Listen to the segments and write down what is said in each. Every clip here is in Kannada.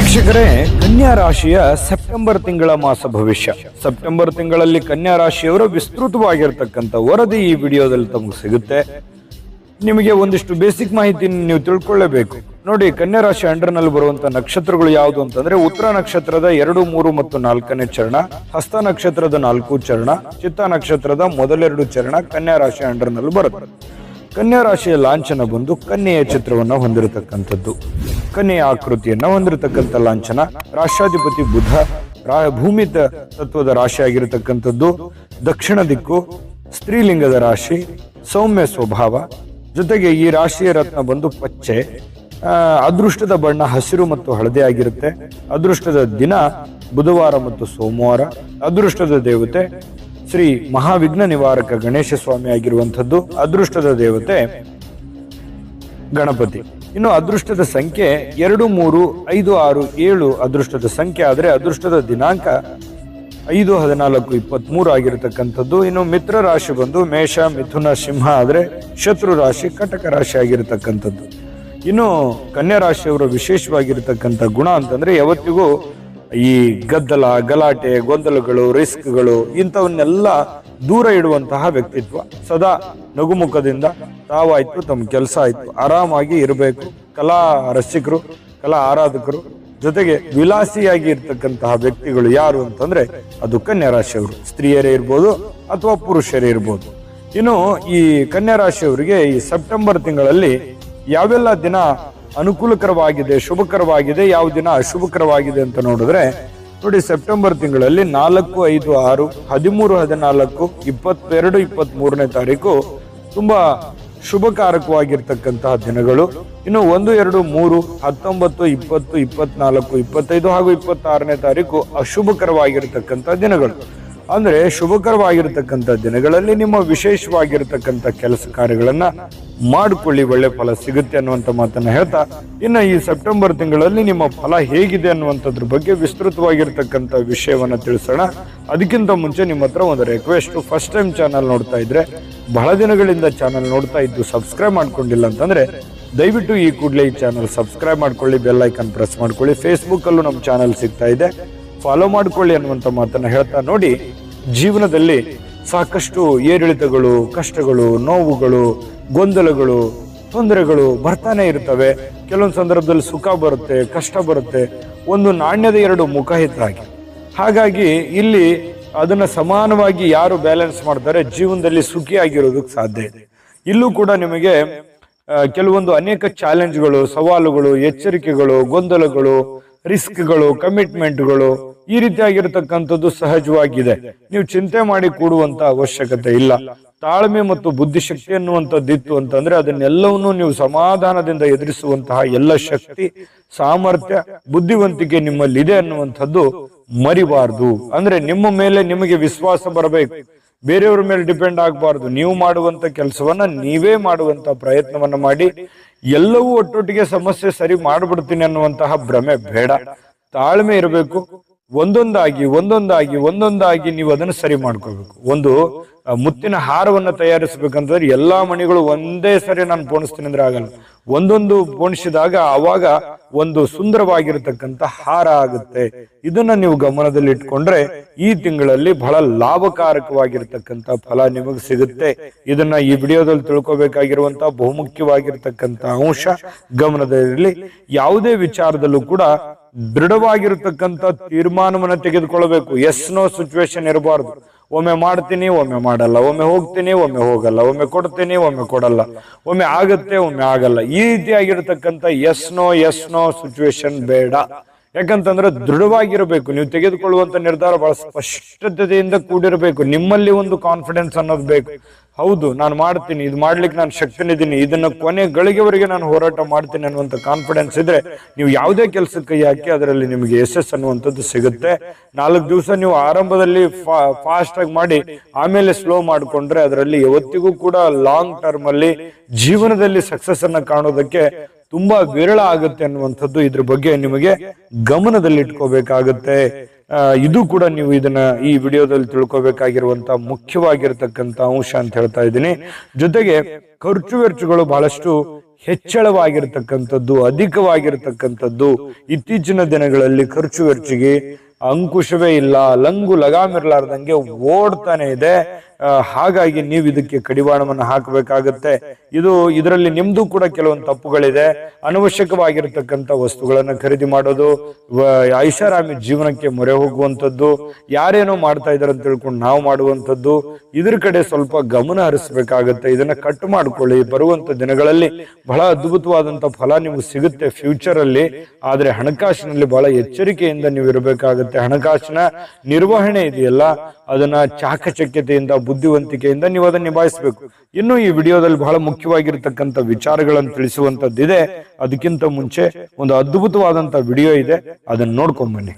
ವೀಕ್ಷಕರೇ, ಕನ್ಯಾ ರಾಶಿಯ ಸೆಪ್ಟೆಂಬರ್ ತಿಂಗಳ ಮಾಸ ಭವಿಷ್ಯ. ಸೆಪ್ಟೆಂಬರ್ ತಿಂಗಳಲ್ಲಿ ಕನ್ಯಾ ರಾಶಿಯವರ ವಿಸ್ತೃತವಾಗಿರ್ತಕ್ಕಂಥ ವರದಿ ಈ ವಿಡಿಯೋದಲ್ಲಿ ತಮಗೆ ಸಿಗುತ್ತೆ. ನಿಮಗೆ ಒಂದಿಷ್ಟು ಬೇಸಿಕ್ ಮಾಹಿತಿ ನೀವು ತಿಳ್ಕೊಳ್ಳೇಬೇಕು. ನೋಡಿ, ಕನ್ಯಾ ರಾಶಿ ಅಂಡರ್ ನಲ್ಲಿ ಬರುವಂತ ನಕ್ಷತ್ರಗಳು ಯಾವುದು ಅಂತಂದ್ರೆ ಉತ್ತರ ನಕ್ಷತ್ರದ 2, 3 ಮತ್ತು 4ನೇ ಚರಣ, ಹಸ್ತ ನಕ್ಷತ್ರದ 4 ಚರಣ, ಚಿತ್ತ ನಕ್ಷತ್ರದ ಮೊದಲೆರಡು ಚರಣ ಕನ್ಯಾ ರಾಶಿ ಅಂಡರ್ ನಲ್ಲಿ ಬರುತ್ತೆ. ಕನ್ಯಾ ರಾಶಿಯ ಲಾಂಛನ ಬಂದು ಕನ್ಯೆಯ ಚಿತ್ರವನ್ನ ಹೊಂದಿರತಕ್ಕಂಥದ್ದು, ಕನ್ಯೆಯ ಆಕೃತಿಯನ್ನ ಹೊಂದಿರತಕ್ಕಂಥ ಲಾಂಛನ. ರಾಷ್ಟ್ರಾಧಿಪತಿ ಬುಧ, ಭೂಮಿ ತತ್ವದ ರಾಶಿ ಆಗಿರತಕ್ಕಂಥದ್ದು, ದಕ್ಷಿಣ ದಿಕ್ಕು, ಸ್ತ್ರೀಲಿಂಗದ ರಾಶಿ, ಸೌಮ್ಯ ಸ್ವಭಾವ. ಜೊತೆಗೆ ಈ ರಾಶಿಯ ರತ್ನ ಬಂದು ಪಚ್ಚೆ. ಅದೃಷ್ಟದ ಬಣ್ಣ ಹಸಿರು ಮತ್ತು ಹಳದಿ ಆಗಿರುತ್ತೆ. ಅದೃಷ್ಟದ ದಿನ ಬುಧವಾರ ಮತ್ತು ಸೋಮವಾರ. ಅದೃಷ್ಟದ ದೇವತೆ ಶ್ರೀ ಮಹಾವಿಘ್ನ ನಿವಾರಕ ಗಣೇಶ ಸ್ವಾಮಿ ಆಗಿರುವಂಥದ್ದು. ಅದೃಷ್ಟದ ದೇವತೆ ಗಣಪತಿ. ಇನ್ನು ಅದೃಷ್ಟದ ಸಂಖ್ಯೆ 2, 3, 5, 6, 7 ಅದೃಷ್ಟದ ಸಂಖ್ಯೆ ಆದರೆ ಅದೃಷ್ಟದ ದಿನಾಂಕ 5, 14, 23 ಆಗಿರತಕ್ಕಂಥದ್ದು. ಇನ್ನು ಮಿತ್ರ ರಾಶಿ ಬಂದು ಮೇಷ, ಮಿಥುನ, ಸಿಂಹ ಆದ್ರೆ ಶತ್ರು ರಾಶಿ ಕಟಕ ರಾಶಿ ಆಗಿರತಕ್ಕಂಥದ್ದು. ಇನ್ನು ಕನ್ಯಾ ರಾಶಿಯವರ ವಿಶೇಷವಾಗಿರತಕ್ಕಂಥ ಗುಣ ಅಂತಂದ್ರೆ ಯಾವತ್ತಿಗೂ ಈ ಗದ್ದಲ, ಗಲಾಟೆ, ಗೊಂದಲಗಳು, ರಿಸ್ಕ್ಗಳು ಇಂಥವನ್ನೆಲ್ಲ ದೂರ ಇಡುವಂತಹ ವ್ಯಕ್ತಿತ್ವ. ಸದಾ ನಗುಮುಖದಿಂದ ತಾವಾಯ್ತು ತಮ್ಮ ಕೆಲಸ ಆಯ್ತು ಆರಾಮಾಗಿ ಇರಬೇಕು. ಕಲಾ ರಸಿಕರು, ಕಲಾ ಆರಾಧಕರು, ಜೊತೆಗೆ ವಿಲಾಸಿಯಾಗಿ ಇರ್ತಕ್ಕಂತಹ ವ್ಯಕ್ತಿಗಳು ಯಾರು ಅಂತಂದ್ರೆ ಅದು ಕನ್ಯಾ ರಾಶಿಯವರು. ಸ್ತ್ರೀಯರೇ ಇರ್ಬೋದು ಅಥವಾ ಪುರುಷರೇ ಇರ್ಬೋದು. ಇನ್ನು ಈ ಕನ್ಯಾ ರಾಶಿಯವರಿಗೆ ಈ ಸೆಪ್ಟೆಂಬರ್ ತಿಂಗಳಲ್ಲಿ ಯಾವೆಲ್ಲ ದಿನ ಅನುಕೂಲಕರವಾಗಿದೆ, ಶುಭಕರವಾಗಿದೆ, ಯಾವ ದಿನ ಅಶುಭಕರವಾಗಿದೆ ಅಂತ ನೋಡಿದ್ರೆ ನೋಡಿ, ಸೆಪ್ಟೆಂಬರ್ ತಿಂಗಳಲ್ಲಿ 4, 5, 6, 13, 14, 22, 23ನೇ ತಾರೀಕು ತುಂಬಾ ಶುಭಕಾರಕವಾಗಿರ್ತಕ್ಕಂತಹ ದಿನಗಳು. ಇನ್ನು 1, 2, 3, 19, 20, 24, 25 ಹಾಗೂ 26ನೇ ತಾರೀಕು ಅಶುಭಕರವಾಗಿರ್ತಕ್ಕಂಥ ದಿನಗಳು. ಅಂದ್ರೆ ಶುಭಕರವಾಗಿರ್ತಕ್ಕಂಥ ದಿನಗಳಲ್ಲಿ ನಿಮ್ಮ ವಿಶೇಷವಾಗಿರ್ತಕ್ಕಂಥ ಕೆಲಸ ಕಾರ್ಯಗಳನ್ನ ಮಾಡಿಕೊಳ್ಳಿ, ಒಳ್ಳೆ ಫಲ ಸಿಗುತ್ತೆ ಅನ್ನುವಂಥ ಮಾತನ್ನ ಹೇಳ್ತಾ, ಇನ್ನು ಈ ಸೆಪ್ಟೆಂಬರ್ ತಿಂಗಳಲ್ಲಿ ನಿಮ್ಮ ಫಲ ಹೇಗಿದೆ ಅನ್ನುವಂಥದ್ರ ಬಗ್ಗೆ ವಿಸ್ತೃತವಾಗಿರ್ತಕ್ಕಂಥ ವಿಷಯವನ್ನ ತಿಳಿಸೋಣ. ಅದಕ್ಕಿಂತ ಮುಂಚೆ ನಿಮ್ಮ ಹತ್ರ ಒಂದು ರಿಕ್ವೆಸ್ಟ್. ಫಸ್ಟ್ ಟೈಮ್ ಚಾನಲ್ ನೋಡ್ತಾ ಇದ್ರೆ, ಬಹಳ ದಿನಗಳಿಂದ ಚಾನಲ್ ನೋಡ್ತಾ ಇದ್ದು ಸಬ್ಸ್ಕ್ರೈಬ್ ಮಾಡ್ಕೊಂಡಿಲ್ಲ ಅಂತಂದ್ರೆ ದಯವಿಟ್ಟು ಈ ಕೂಡಲೇ ಈ ಚಾನಲ್ ಸಬ್ಸ್ಕ್ರೈಬ್ ಮಾಡ್ಕೊಳ್ಳಿ, ಬೆಲ್ ಐಕಾನ್ ಪ್ರೆಸ್ ಮಾಡ್ಕೊಳ್ಳಿ. ಫೇಸ್ಬುಕ್ ಅಲ್ಲೂ ನಮ್ಮ ಚಾನಲ್ ಸಿಗ್ತಾ ಇದೆ, ಫಾಲೋ ಮಾಡ್ಕೊಳ್ಳಿ ಅನ್ನುವಂಥ ಮಾತನ್ನ ಹೇಳ್ತಾ, ನೋಡಿ, ಜೀವನದಲ್ಲಿ ಸಾಕಷ್ಟು ಏರಿಳಿತಗಳು, ಕಷ್ಟಗಳು, ನೋವುಗಳು, ಗೊಂದಲಗಳು, ತೊಂದರೆಗಳು ಬರ್ತಾನೆ ಇರ್ತವೆ. ಕೆಲವೊಂದು ಸಂದರ್ಭದಲ್ಲಿ ಸುಖ ಬರುತ್ತೆ, ಕಷ್ಟ ಬರುತ್ತೆ. ಒಂದು ನಾಣ್ಯದ 2 ಮುಖ ಇದ್ದಾಗೆ. ಹಾಗಾಗಿ ಇಲ್ಲಿ ಅದನ್ನ ಸಮಾನವಾಗಿ ಯಾರು ಬ್ಯಾಲೆನ್ಸ್ ಮಾಡ್ತಾರೆ ಜೀವನದಲ್ಲಿ ಸುಖಿಯಾಗಿರೋದಕ್ಕೆ ಸಾಧ್ಯ ಇದೆ. ಇಲ್ಲೂ ಕೂಡ ನಿಮಗೆ ಕೆಲವೊಂದು ಅನೇಕ ಚಾಲೆಂಜ್ಗಳು, ಸವಾಲುಗಳು, ಎಚ್ಚರಿಕೆಗಳು, ಗೊಂದಲಗಳು, ರಿಸ್ಕ್ಗಳು, ಕಮಿಟ್ಮೆಂಟ್ಗಳು ಈ ರೀತಿಯಾಗಿರ್ತಕ್ಕಂಥದ್ದು ಸಹಜವಾಗಿದೆ. ನೀವು ಚಿಂತೆ ಮಾಡಿ ಕೂಡುವಂತ ಅವಶ್ಯಕತೆ ಇಲ್ಲ. ತಾಳ್ಮೆ ಮತ್ತು ಬುದ್ಧಿಶಕ್ತಿ ಅನ್ನುವಂಥದ್ದಿತ್ತು ಅಂತಂದ್ರೆ ಅದನ್ನೆಲ್ಲವನ್ನೂ ನೀವು ಸಮಾಧಾನದಿಂದ ಎದುರಿಸುವಂತಹ ಎಲ್ಲ ಶಕ್ತಿ, ಸಾಮರ್ಥ್ಯ, ಬುದ್ಧಿವಂತಿಕೆ ನಿಮ್ಮಲ್ಲಿ ಇದೆ ಅನ್ನುವಂಥದ್ದು ಮರಿಬಾರ್ದು. ಅಂದ್ರೆ ನಿಮ್ಮ ಮೇಲೆ ನಿಮಗೆ ವಿಶ್ವಾಸ ಬರಬೇಕು, ಬೇರೆಯವ್ರ ಮೇಲೆ ಡಿಪೆಂಡ್ ಆಗಬಾರ್ದು. ನೀವು ಮಾಡುವಂತ ಕೆಲಸವನ್ನ ನೀವೇ ಮಾಡುವಂತ ಪ್ರಯತ್ನವನ್ನ ಮಾಡಿ. ಎಲ್ಲವೂ ಒಟ್ಟೊಟ್ಟಿಗೆ ಸಮಸ್ಯೆ ಸರಿ ಮಾಡ್ಬಿಡ್ತೀನಿ ಅನ್ನುವಂತಹ ಭ್ರಮೆ ಬೇಡ. ತಾಳ್ಮೆ ಇರಬೇಕು. ಒಂದೊಂದಾಗಿ ನೀವು ಅದನ್ನು ಸರಿ ಮಾಡ್ಕೋಬೇಕು. ಒಂದು ಮುತ್ತಿನ ಹಾರವನ್ನ ತಯಾರಿಸಬೇಕಂತಂದ್ರೆ ಎಲ್ಲಾ ಮಣಿಗಳು ಒಂದೇ ಸರಿ ನಾನು ಪೋಣಿಸ್ತೀನಿ ಅಂದ್ರೆ ಆಗಲ್ಲ. ಒಂದೊಂದು ಪೋಣಿಸಿದಾಗ ಅವಾಗ ಒಂದು ಸುಂದರವಾಗಿರತಕ್ಕಂತ ಹಾರ ಆಗುತ್ತೆ. ಇದನ್ನ ನೀವು ಗಮನದಲ್ಲಿ ಇಟ್ಕೊಂಡ್ರೆ ಈ ತಿಂಗಳಲ್ಲಿ ಬಹಳ ಲಾಭಕಾರಕವಾಗಿರ್ತಕ್ಕಂಥ ಫಲ ನಿಮಗೆ ಸಿಗುತ್ತೆ. ಇದನ್ನ ಈ ವಿಡಿಯೋದಲ್ಲಿ ತಿಳ್ಕೊಬೇಕಾಗಿರುವಂತ ಬಹುಮುಖ್ಯವಾಗಿರ್ತಕ್ಕಂಥ ಅಂಶ ಗಮನದಲ್ಲಿರಲಿ. ಯಾವುದೇ ವಿಚಾರದಲ್ಲೂ ಕೂಡ ದೃಢವಾಗಿರತಕ್ಕಂಥ ತೀರ್ಮಾನವನ್ನ ತೆಗೆದುಕೊಳ್ಳಬೇಕು. ಎಸ್ ನೋ ಸಿಚುವೇಶನ್ ಇರಬಾರ್ದು. ಒಮ್ಮೆ ಮಾಡ್ತೀನಿ, ಒಮ್ಮೆ ಮಾಡಲ್ಲ, ಒಮ್ಮೆ ಹೋಗ್ತೀನಿ, ಒಮ್ಮೆ ಹೋಗಲ್ಲ, ಒಮ್ಮೆ ಕೊಡ್ತೀನಿ, ಒಮ್ಮೆ ಕೊಡಲ್ಲ, ಒಮ್ಮೆ ಆಗತ್ತೆ, ಒಮ್ಮೆ ಆಗಲ್ಲ. ಈ ರೀತಿಯಾಗಿರ್ತಕ್ಕಂಥ ಎಸ್ ನೋ ಸಿಚುವೇಶನ್ ಬೇಡ. ಯಾಕಂತಂದ್ರೆ ದೃಢವಾಗಿರಬೇಕು. ನೀವು ತೆಗೆದುಕೊಳ್ಳುವಂತ ನಿರ್ಧಾರ ಬಹಳ ಸ್ಪಷ್ಟತೆಯಿಂದ ಕೂಡಿರಬೇಕು. ನಿಮ್ಮಲ್ಲಿ ಒಂದು ಕಾನ್ಫಿಡೆನ್ಸ್ ಅನ್ನೋದು ಬೇಕು. ಹೌದು, ನಾನು ಮಾಡ್ತೀನಿ, ಇದು ಮಾಡ್ಲಿಕ್ಕೆ ನಾನು ಶಕ್ತನಿದ್ದೀನಿ, ಇದನ್ನ ಕೊನೆ ಗಳಿಗೆವರೆಗೆ ನಾನು ಹೋರಾಟ ಮಾಡ್ತೀನಿ ಅನ್ನುವಂಥ ಕಾನ್ಫಿಡೆನ್ಸ್ ಇದ್ರೆ ನೀವು ಯಾವುದೇ ಕೆಲಸಕ್ಕೆ ಕೈ ಹಾಕಿ ಅದರಲ್ಲಿ ನಿಮಗೆ ಯಶಸ್ಸು ಅನ್ನುವಂಥದ್ದು ಸಿಗುತ್ತೆ. 4 ದಿವಸ ನೀವು ಆರಂಭದಲ್ಲಿ ಫಾಸ್ಟ್ ಆಗಿ ಮಾಡಿ ಆಮೇಲೆ ಸ್ಲೋ ಮಾಡ್ಕೊಂಡ್ರೆ ಅದರಲ್ಲಿ ಯಾವತ್ತಿಗೂ ಕೂಡ ಲಾಂಗ್ ಟರ್ಮ್ ಅಲ್ಲಿ ಜೀವನದಲ್ಲಿ ಸಕ್ಸಸ್ ಅನ್ನ ಕಾಣೋದಕ್ಕೆ ತುಂಬಾ ವಿರಳ ಆಗುತ್ತೆ ಅನ್ನುವಂಥದ್ದು ಇದ್ರ ಬಗ್ಗೆ ನಿಮಗೆ ಗಮನದಲ್ಲಿ ಇಟ್ಕೋಬೇಕಾಗತ್ತೆ. ಇದು ಕೂಡ ನೀವು ಇದನ್ನ ಈ ವಿಡಿಯೋದಲ್ಲಿ ತಿಳ್ಕೋಬೇಕಾಗಿರುವಂತ ಮುಖ್ಯವಾಗಿರತಕ್ಕಂತ ಅಂಶ ಅಂತ ಹೇಳ್ತಾ ಇದ್ದೀನಿ. ಜೊತೆಗೆ ಖರ್ಚು ವೆಚ್ಚಗಳು ಬಹಳಷ್ಟು ಹೆಚ್ಚಳವಾಗಿರ್ತಕ್ಕಂಥದ್ದು, ಅಧಿಕವಾಗಿರ್ತಕ್ಕಂಥದ್ದು. ಇತ್ತೀಚಿನ ದಿನಗಳಲ್ಲಿ ಖರ್ಚು ವೆಚ್ಚಗೆ ಅಂಕುಶವೇ ಇಲ್ಲ, ಲಂಗು ಲಗಾಮಿರ್ಲಾರ್ದಂಗೆ ಓಡ್ತಾನೆ ಇದೆ. ಹಾಗಾಗಿ ನೀವು ಇದಕ್ಕೆ ಕಡಿವಾಣವನ್ನು ಹಾಕಬೇಕಾಗತ್ತೆ. ಇದರಲ್ಲಿ ನಿಮ್ದು ಕೂಡ ಕೆಲವೊಂದು ತಪ್ಪುಗಳಿದೆ. ಅನವಶ್ಯಕವಾಗಿರ್ತಕ್ಕಂಥ ವಸ್ತುಗಳನ್ನು ಖರೀದಿ ಮಾಡೋದು, ಐಷಾರಾಮಿ ಜೀವನಕ್ಕೆ ಮೊರೆ ಹೋಗುವಂಥದ್ದು, ಯಾರೇನೋ ಮಾಡ್ತಾ ಇದಾರೆ ಅಂತ ತಿಳ್ಕೊಂಡು ನಾವು ಮಾಡುವಂಥದ್ದು, ಇದ್ರ ಕಡೆ ಸ್ವಲ್ಪ ಗಮನ ಹರಿಸಬೇಕಾಗತ್ತೆ. ಇದನ್ನ ಕಟ್ ಮಾಡ್ಕೊಳ್ಳಿ. ಬರುವಂತ ದಿನಗಳಲ್ಲಿ ಬಹಳ ಅದ್ಭುತವಾದಂತ ಫಲ ನಿಮ್ಗೆ ಸಿಗುತ್ತೆ ಫ್ಯೂಚರ್ ಅಲ್ಲಿ. ಆದ್ರೆ ಹಣಕಾಸಿನಲ್ಲಿ ಬಹಳ ಎಚ್ಚರಿಕೆಯಿಂದ ನೀವು ಇರಬೇಕಾಗುತ್ತೆ. ಹಣಕಾಸಿನ ನಿರ್ವಹಣೆ ಇದೆಯಲ್ಲ, ಅದನ್ನ ಚಾಕಚಕ್ಯತೆಯಿಂದ, ಬುದ್ಧಿವಂತಿಕೆಯಿಂದ ನೀವು ಅದನ್ನ ನಿಭಾಯಿಸಬೇಕು. ಇನ್ನು ಈ ವಿಡಿಯೋದಲ್ಲಿ ಬಹಳ ಮುಖ್ಯವಾಗಿರ್ತಕ್ಕಂಥ ವಿಚಾರಗಳನ್ನು ತಿಳಿಸುವಂತದ್ದಿದೆ. ಅದಕ್ಕಿಂತ ಮುಂಚೆ ಒಂದು ಅದ್ಭುತವಾದಂತ ವಿಡಿಯೋ ಇದೆ, ಅದನ್ನ ನೋಡ್ಕೊಂಡ್ ಬನ್ನಿ.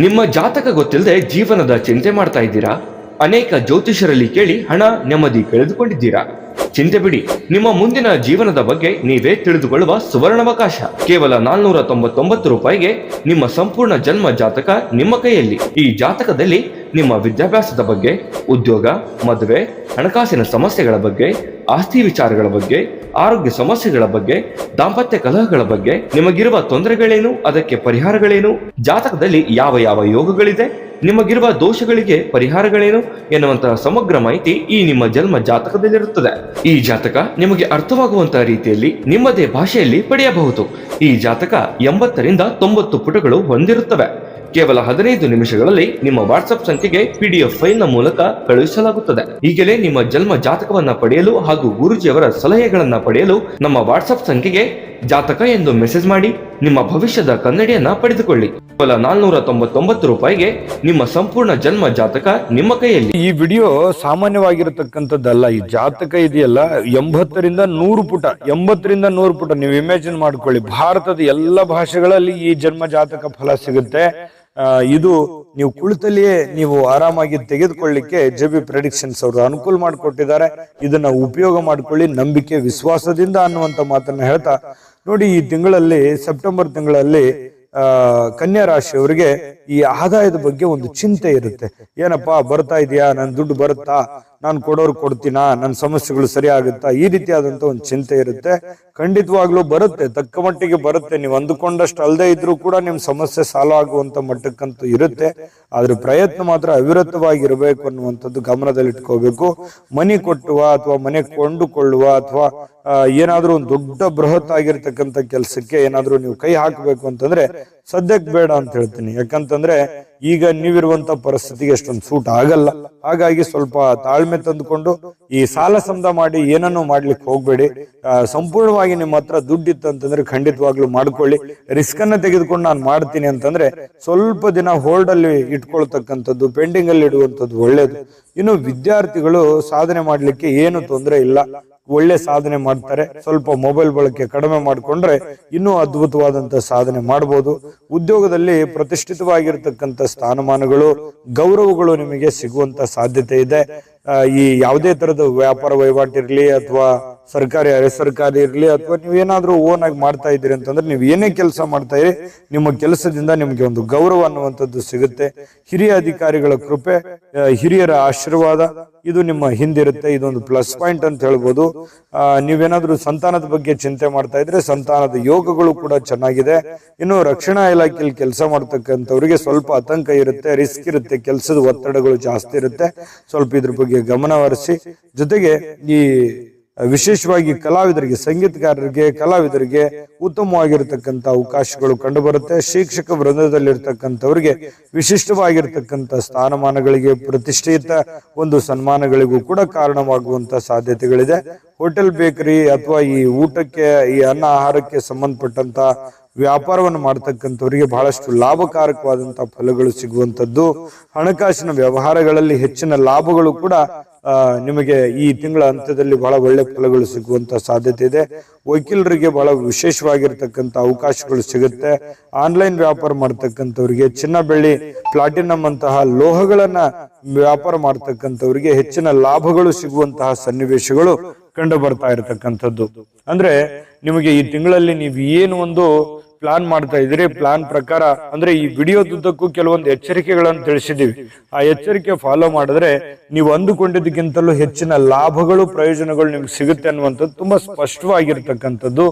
ನಿಮ್ಮ ಜಾತಕ ಗೊತ್ತಿಲ್ಲದೆ ಜೀವನದ ಚಿಂತೆ ಮಾಡ್ತಾ ಇದ್ದೀರಾ? ಅನೇಕ ಜ್ಯೋತಿಷರಲ್ಲಿ ಕೇಳಿ ಹಣ ನೆಮ್ಮದಿ ಕಳೆದುಕೊಂಡಿದ್ದೀರಾ? ಚಿಂತೆ ಬಿಡಿ, ನಿಮ್ಮ ಮುಂದಿನ ಜೀವನದ ಬಗ್ಗೆ ನೀವೇ ತಿಳಿದುಕೊಳ್ಳುವ ಸುವರ್ಣಾವಕಾಶ. ಕೇವಲ 499 ರೂಪಾಯಿಗೆ ನಿಮ್ಮ ಸಂಪೂರ್ಣ ಜನ್ಮ ಜಾತಕ ನಿಮ್ಮ ಕೈಯಲ್ಲಿ. ಈ ಜಾತಕದಲ್ಲಿ ನಿಮ್ಮ ವಿದ್ಯಾಭ್ಯಾಸದ ಬಗ್ಗೆ, ಉದ್ಯೋಗ, ಮದುವೆ, ಹಣಕಾಸಿನ ಸಮಸ್ಯೆಗಳ ಬಗ್ಗೆ, ಆಸ್ತಿ ವಿಚಾರಗಳ ಬಗ್ಗೆ, ಆರೋಗ್ಯ ಸಮಸ್ಯೆಗಳ ಬಗ್ಗೆ, ದಾಂಪತ್ಯ ಕಲಹಗಳ ಬಗ್ಗೆ, ನಿಮಗಿರುವ ತೊಂದರೆಗಳೇನು, ಅದಕ್ಕೆ ಪರಿಹಾರಗಳೇನು, ಜಾತಕದಲ್ಲಿ ಯಾವ ಯಾವ ಯೋಗಗಳಿದೆ, ನಿಮಗಿರುವ ದೋಷಗಳಿಗೆ ಪರಿಹಾರಗಳೇನು ಎನ್ನುವಂತಹ ಸಮಗ್ರ ಮಾಹಿತಿ ಈ ನಿಮ್ಮ ಜನ್ಮ ಜಾತಕದಲ್ಲಿರುತ್ತದೆ. ಈ ಜಾತಕ ನಿಮಗೆ ಅರ್ಥವಾಗುವಂತಹ ರೀತಿಯಲ್ಲಿ ನಿಮ್ಮದೇ ಭಾಷೆಯಲ್ಲಿ ಪಡೆಯಬಹುದು. ಈ ಜಾತಕ 80ರಿಂದ 90 ಪುಟಗಳು ಹೊಂದಿರುತ್ತವೆ. ಕೇವಲ 15 ನಿಮಿಷಗಳಲ್ಲಿ ನಿಮ್ಮ ವಾಟ್ಸ್ಆಪ್ ಸಂಖ್ಯೆಗೆ PDF ಫೈಲ್ ನ ಮೂಲಕ ಕಳುಹಿಸಲಾಗುತ್ತದೆ. ಈಗಲೇ ನಿಮ್ಮ ಜನ್ಮ ಜಾತಕವನ್ನ ಪಡೆಯಲು ಹಾಗೂ ಗುರುಜಿಯವರ ಸಲಹೆಗಳನ್ನ ಪಡೆಯಲು ನಮ್ಮ ವಾಟ್ಸ್ಆಪ್ ಸಂಖ್ಯೆಗೆ ಜಾತಕ ಎಂದು ಮೆಸೇಜ್ ಮಾಡಿ ನಿಮ್ಮ ಭವಿಷ್ಯದ ಕನ್ನಡಿಯನ್ನ ಪಡೆದುಕೊಳ್ಳಿ. ಕೇವಲ 499 ರೂಪಾಯಿಗೆ ನಿಮ್ಮ ಸಂಪೂರ್ಣ ಜನ್ಮ ಜಾತಕ ನಿಮ್ಮ ಕೈಯಲ್ಲಿ. ಈ ವಿಡಿಯೋ ಸಾಮಾನ್ಯವಾಗಿರತಕ್ಕಂಥದ್ದಲ್ಲ. ಈ ಜಾತಕ ಇದೆಯಲ್ಲ 80ರಿಂದ 100 ಪುಟ, 80ರಿಂದ 100 ಪುಟ ನೀವು ಇಮ್ಯಾಜಿನ್ ಮಾಡ್ಕೊಳ್ಳಿ. ಭಾರತದ ಎಲ್ಲ ಭಾಷೆಗಳಲ್ಲಿ ಈ ಜನ್ಮ ಜಾತಕ ಫಲ ಸಿಗುತ್ತೆ. ಇದು ನೀವು ಕುಳಿತಲ್ಲಿಯೇ ನೀವು ಆರಾಮಾಗಿ ತೆಗೆದುಕೊಳ್ಳಿಕ್ಕೆ JB ಪ್ರೆಡಿಕ್ಷನ್ಸ್ ಅವರು ಅನುಕೂಲ ಮಾಡಿಕೊಟ್ಟಿದ್ದಾರೆ. ಇದನ್ನ ಉಪಯೋಗ ಮಾಡ್ಕೊಳ್ಳಿ, ನಂಬಿಕೆ ವಿಶ್ವಾಸದಿಂದ ಅನ್ನುವಂತ ಮಾತನ್ನ ಹೇಳ್ತಾ ನೋಡಿ. ಈ ತಿಂಗಳಲ್ಲಿ, ಸೆಪ್ಟೆಂಬರ್ ತಿಂಗಳಲ್ಲಿ ಕನ್ಯಾ ರಾಶಿಯವರಿಗೆ ಈ ಆದಾಯದ ಬಗ್ಗೆ ಒಂದು ಚಿಂತೆ ಇರುತ್ತೆ. ಏನಪ್ಪಾ ಬರ್ತಾ ಇದೆಯಾ, ನನ್ ದುಡ್ಡು ಬರುತ್ತಾ, ನಾನು ಕೊಡೋರು ಕೊಡ್ತೀನಾ, ನನ್ನ ಸಮಸ್ಯೆಗಳು ಸರಿ ಆಗುತ್ತಾ, ಈ ರೀತಿಯಾದಂತ ಒಂದು ಚಿಂತೆ ಇರುತ್ತೆ. ಖಂಡಿತವಾಗ್ಲೂ ಬರುತ್ತೆ, ತಕ್ಕ ಮಟ್ಟಿಗೆ ಬರುತ್ತೆ. ನೀವು ಅಂದುಕೊಂಡಷ್ಟು ಅಲ್ಲದೆ ಇದ್ರೂ ಕೂಡ ನಿಮ್ ಸಮಸ್ಯೆ ಸಾಲ್ವ್ ಆಗುವಂತ ಮಟ್ಟಕ್ಕಂತೂ ಇರುತ್ತೆ. ಆದ್ರೆ ಪ್ರಯತ್ನ ಮಾತ್ರ ಅವಿರತವಾಗಿರ್ಬೇಕು ಅನ್ನುವಂಥದ್ದು ಗಮನದಲ್ಲಿಟ್ಕೋಬೇಕು. ಮನೆ ಕೊಟ್ಟುವ ಅಥವಾ ಮನೆ ಕೊಂಡುಕೊಳ್ಳುವ ಅಥವಾ ಏನಾದ್ರೂ ಒಂದು ದೊಡ್ಡ ಬೃಹತ್ ಆಗಿರ್ತಕ್ಕಂಥ ಕೆಲಸಕ್ಕೆ ಏನಾದ್ರೂ ನೀವು ಕೈ ಹಾಕಬೇಕು ಅಂತಂದ್ರೆ ಸದ್ಯಕ್ಕೆ ಬೇಡ ಅಂತ ಹೇಳ್ತೀನಿ. ಯಾಕಂತಂದ್ರೆ ಈಗ ನೀವಿರುವಂತ ಪರಿಸ್ಥಿತಿಗೆ ಅಷ್ಟೊಂದು ಸೂಟ್ ಆಗಲ್ಲ. ಹಾಗಾಗಿ ಸ್ವಲ್ಪ ತಾಳ್ಮೆ ತಂದುಕೊಂಡು ಈ ಸಾಲ ಸಮದ ಮಾಡಿ ಏನನ್ನೂ ಮಾಡ್ಲಿಕ್ಕೆ ಹೋಗ್ಬೇಡಿ. ಸಂಪೂರ್ಣವಾಗಿ ನಿಮ್ಮ ಹತ್ರ ದುಡ್ಡಿತ್ತು ಅಂತಂದ್ರೆ ಖಂಡಿತವಾಗ್ಲೂ ಮಾಡ್ಕೊಳ್ಳಿ. ರಿಸ್ಕ್ ಅನ್ನ ತೆಗೆದುಕೊಂಡು ನಾನು ಮಾಡ್ತೀನಿ ಅಂತಂದ್ರೆ ಸ್ವಲ್ಪ ದಿನ ಹೋಲ್ಡ್ ಅಲ್ಲಿ ಇಟ್ಕೊಳ್ತಕ್ಕಂಥದ್ದು, ಪೆಂಡಿಂಗ್ ಅಲ್ಲಿ ಇಡುವಂಥದ್ದು ಒಳ್ಳೇದು. ಇನ್ನು ವಿದ್ಯಾರ್ಥಿಗಳು ಸಾಧನೆ ಮಾಡ್ಲಿಕ್ಕೆ ಏನು ತೊಂದರೆ ಇಲ್ಲ, ಒಳ್ಳೆ ಸಾಧನೆ ಮಾಡ್ತಾರೆ. ಸ್ವಲ್ಪ ಮೊಬೈಲ್ ಬಳಕೆ ಕಡಿಮೆ ಮಾಡಿಕೊಂಡ್ರೆ ಇನ್ನೂ ಅದ್ಭುತವಾದಂತ ಸಾಧನೆ ಮಾಡಬಹುದು. ಉದ್ಯೋಗದಲ್ಲಿ ಪ್ರತಿಷ್ಠಿತವಾಗಿರ್ತಕ್ಕಂಥ ಸ್ಥಾನಮಾನಗಳು, ಗೌರವಗಳು ನಿಮಗೆ ಸಿಗುವಂತ ಸಾಧ್ಯತೆ ಇದೆ. ಈ ಯಾವುದೇ ತರದ ವ್ಯಾಪಾರ ವಹಿವಾಟಿರ್ಲಿ ಅಥವಾ ಸರ್ಕಾರಿ ಅರೆ ಸರ್ಕಾರಿ ಇರ್ಲಿ ಅಥವಾ ನೀವೇನಾದ್ರೂ ಓನ್ ಆಗಿ ಮಾಡ್ತಾ ಇದ್ದೀರಿ ಅಂತಂದ್ರೆ, ನೀವು ಏನೇ ಕೆಲಸ ಮಾಡ್ತಾ ಇರಿ, ನಿಮ್ಮ ಕೆಲಸದಿಂದ ನಿಮ್ಗೆ ಒಂದು ಗೌರವ ಅನ್ನುವಂಥದ್ದು ಸಿಗುತ್ತೆ. ಹಿರಿಯ ಅಧಿಕಾರಿಗಳ ಕೃಪೆ, ಹಿರಿಯರ ಆಶೀರ್ವಾದ ಇದು ನಿಮ್ಮ ಹಿಂದಿರುತ್ತೆ. ಇದೊಂದು ಪ್ಲಸ್ ಪಾಯಿಂಟ್ ಅಂತ ಹೇಳ್ಬೋದು. ನೀವೇನಾದ್ರೂ ಸಂತಾನದ ಬಗ್ಗೆ ಚಿಂತೆ ಮಾಡ್ತಾ ಇದ್ರೆ ಸಂತಾನದ ಯೋಗಗಳು ಕೂಡ ಚೆನ್ನಾಗಿದೆ. ಇನ್ನು ರಕ್ಷಣಾ ಇಲಾಖೆಯಲ್ಲಿ ಕೆಲಸ ಮಾಡ್ತಕ್ಕಂಥವ್ರಿಗೆ ಸ್ವಲ್ಪ ಆತಂಕ ಇರುತ್ತೆ, ರಿಸ್ಕ್ ಇರುತ್ತೆ, ಕೆಲಸದ ಒತ್ತಡಗಳು ಜಾಸ್ತಿ ಇರುತ್ತೆ. ಸ್ವಲ್ಪ ಇದ್ರ ಬಗ್ಗೆ ಗಮನ ಹರಿಸಿ. ಜೊತೆಗೆ ಈ ವಿಶೇಷವಾಗಿ ಕಲಾವಿದರಿಗೆ, ಸಂಗೀತಗಾರರಿಗೆ, ಕಲಾವಿದರಿಗೆ ಉತ್ತಮವಾಗಿರ್ತಕ್ಕಂಥ ಅವಕಾಶಗಳು ಕಂಡು ಬರುತ್ತೆ. ಶಿಕ್ಷಕ ವೃಂದದಲ್ಲಿರ್ತಕ್ಕಂಥವ್ರಿಗೆ ವಿಶಿಷ್ಟವಾಗಿರ್ತಕ್ಕಂಥ ಸ್ಥಾನಮಾನಗಳಿಗೆ, ಪ್ರತಿಷ್ಠಿತ ಒಂದು ಸನ್ಮಾನಗಳಿಗೂ ಕೂಡ ಕಾರಣವಾಗುವಂತ ಸಾಧ್ಯತೆಗಳಿದೆ. ಹೋಟೆಲ್, ಬೇಕರಿ ಅಥವಾ ಈ ಊಟಕ್ಕೆ, ಈ ಅನ್ನ ಆಹಾರಕ್ಕೆ ಸಂಬಂಧಪಟ್ಟಂತ ವ್ಯಾಪಾರವನ್ನು ಮಾಡತಕ್ಕಂಥವರಿಗೆ ಬಹಳಷ್ಟು ಲಾಭಕಾರಕವಾದಂತಹ ಫಲಗಳು ಸಿಗುವಂತದ್ದು. ಹಣಕಾಸಿನ ವ್ಯವಹಾರಗಳಲ್ಲಿ ಹೆಚ್ಚಿನ ಲಾಭಗಳು ಕೂಡ ನಿಮಗೆ ಈ ತಿಂಗಳ ಅಂತ್ಯದಲ್ಲಿ ಬಹಳ ಒಳ್ಳೆ ಫಲಗಳು ಸಿಗುವಂತ ಸಾಧ್ಯತೆ ಇದೆ. ವಕೀಲರಿಗೆ ಬಹಳ ವಿಶೇಷವಾಗಿರ್ತಕ್ಕಂಥ ಅವಕಾಶಗಳು ಸಿಗುತ್ತೆ. ಆನ್ಲೈನ್ ವ್ಯಾಪಾರ ಮಾಡ್ತಕ್ಕಂಥವ್ರಿಗೆ, ಚಿನ್ನ, ಬೆಳ್ಳಿ, ಪ್ಲಾಟಿನಂ ಅಂತಹ ಲೋಹಗಳನ್ನ ವ್ಯಾಪಾರ ಮಾಡ್ತಕ್ಕಂಥವ್ರಿಗೆ ಹೆಚ್ಚಿನ ಲಾಭಗಳು ಸಿಗುವಂತಹ ಸನ್ನಿವೇಶಗಳು ಕಂಡು ಬರ್ತಾ ಇರತಕ್ಕಂಥದ್ದು. ಅಂದ್ರೆ ನಿಮಗೆ ಈ ತಿಂಗಳಲ್ಲಿ ನೀವು ಏನು ಒಂದು ಪ್ಲಾನ್ ಮಾಡ್ತಾ ಇದ್ದೀರಿ, ಪ್ಲಾನ್ ಪ್ರಕಾರ ಅಂದ್ರೆ ಈ ವಿಡಿಯೋದುದ್ದಕ್ಕೂ ಕೆಲವೊಂದು ಎಚ್ಚರಿಕೆಗಳನ್ನು ತಿಳಿಸಿದೀವಿ. ಆ ಎಚ್ಚರಿಕೆ ಫಾಲೋ ಮಾಡಿದ್ರೆ ನೀವು ಅಂದುಕೊಂಡಿದ್ದಕ್ಕಿಂತಲೂ ಹೆಚ್ಚಿನ ಲಾಭಗಳು, ಪ್ರಯೋಜನಗಳು ನಿಮ್ಗೆ ಸಿಗುತ್ತೆ ಅನ್ನುವಂಥದ್ದು ತುಂಬಾ ಸ್ಪಷ್ಟವಾಗಿರ್ತಕ್ಕಂಥದ್ದು.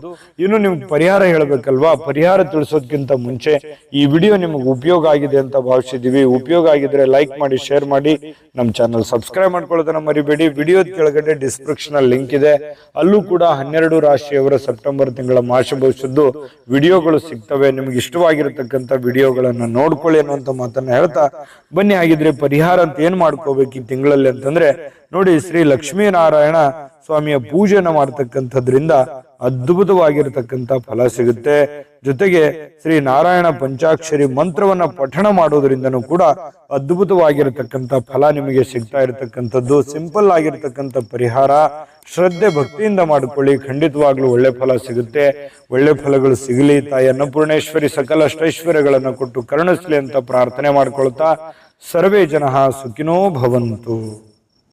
ಇನ್ನು ನಿಮ್ಗೆ ಪರಿಹಾರ ಹೇಳ್ಬೇಕಲ್ವಾ? ಪರಿಹಾರ ತಿಳಿಸೋದಕ್ಕಿಂತ ಮುಂಚೆ ಈ ವಿಡಿಯೋ ನಿಮ್ಗೆ ಉಪಯೋಗ ಆಗಿದೆ ಅಂತ ಭಾವಿಸಿದೀವಿ. ಉಪಯೋಗ ಆಗಿದ್ರೆ ಲೈಕ್ ಮಾಡಿ, ಶೇರ್ ಮಾಡಿ, ನಮ್ಮ ಚಾನಲ್ ಸಬ್ಸ್ಕ್ರೈಬ್ ಮಾಡ್ಕೊಳ್ಳೋದನ್ನ ಮರಿಬೇಡಿ. ವಿಡಿಯೋದ ಕೆಳಗಡೆ ಡಿಸ್ಕ್ರಿಪ್ಷನ್ ಅಲ್ಲಿ ಲಿಂಕ್ ಇದೆ, ಅಲ್ಲೂ ಕೂಡ 12 ರಾಶಿಯವರ ಸೆಪ್ಟೆಂಬರ್ ತಿಂಗಳ ಮಾಸ ಭವಿಷ್ಯದ್ದು ವಿಡಿಯೋಗಳು ಸಿಗ್ತವೆ. ನಿಮ್ಗೆ ಇಷ್ಟವಾಗಿರತಕ್ಕಂಥ ವಿಡಿಯೋಗಳನ್ನ ನೋಡ್ಕೊಳ್ಳಿ ಅನ್ನುವಂತ ಮಾತನ್ನ ಹೇಳ್ತಾ ಬನ್ನಿ. ಆಗಿದ್ರೆ ಪರಿಹಾರ ಅಂತ ಏನ್ ಮಾಡ್ಕೋಬೇಕು ಈ ತಿಂಗಳಲ್ಲಿ ಅಂತಂದ್ರೆ ನೋಡಿ, ಶ್ರೀ ಲಕ್ಷ್ಮೀನಾರಾಯಣ ಸ್ವಾಮಿಯ ಪೂಜೆನ ಮಾಡ್ತಕ್ಕಂಥದ್ರಿಂದ ಅದ್ಭುತವಾಗಿರತಕ್ಕಂಥ ಫಲ ಸಿಗುತ್ತೆ. ಜೊತೆಗೆ ಶ್ರೀ ನಾರಾಯಣ ಪಂಚಾಕ್ಷರಿ ಮಂತ್ರವನ್ನ ಪಠಣ ಮಾಡೋದ್ರಿಂದನೂ ಕೂಡ ಅದ್ಭುತವಾಗಿರತಕ್ಕಂಥ ಫಲ ನಿಮಗೆ ಸಿಗ್ತಾ ಇರತಕ್ಕಂಥದ್ದು. ಸಿಂಪಲ್ ಆಗಿರ್ತಕ್ಕಂಥ ಪರಿಹಾರ, ಶ್ರದ್ಧೆ ಭಕ್ತಿಯಿಂದ ಮಾಡಿಕೊಳ್ಳಿ, ಖಂಡಿತವಾಗ್ಲೂ ಒಳ್ಳೆ ಫಲ ಸಿಗುತ್ತೆ. ಒಳ್ಳೆ ಫಲಗಳು ಸಿಗಲಿ, ತಾಯಿ ಅನ್ನಪೂರ್ಣೇಶ್ವರಿ ಸಕಲ ಅಷ್ಟೈಶ್ವರ್ಯಗಳನ್ನು ಕೊಟ್ಟು ಕರುಣಿಸ್ಲಿ ಅಂತ ಪ್ರಾರ್ಥನೆ ಮಾಡ್ಕೊಳ್ತಾ ಸರ್ವೇ ಜನಃ ಸುಖಿನೋ ಭವಂತು.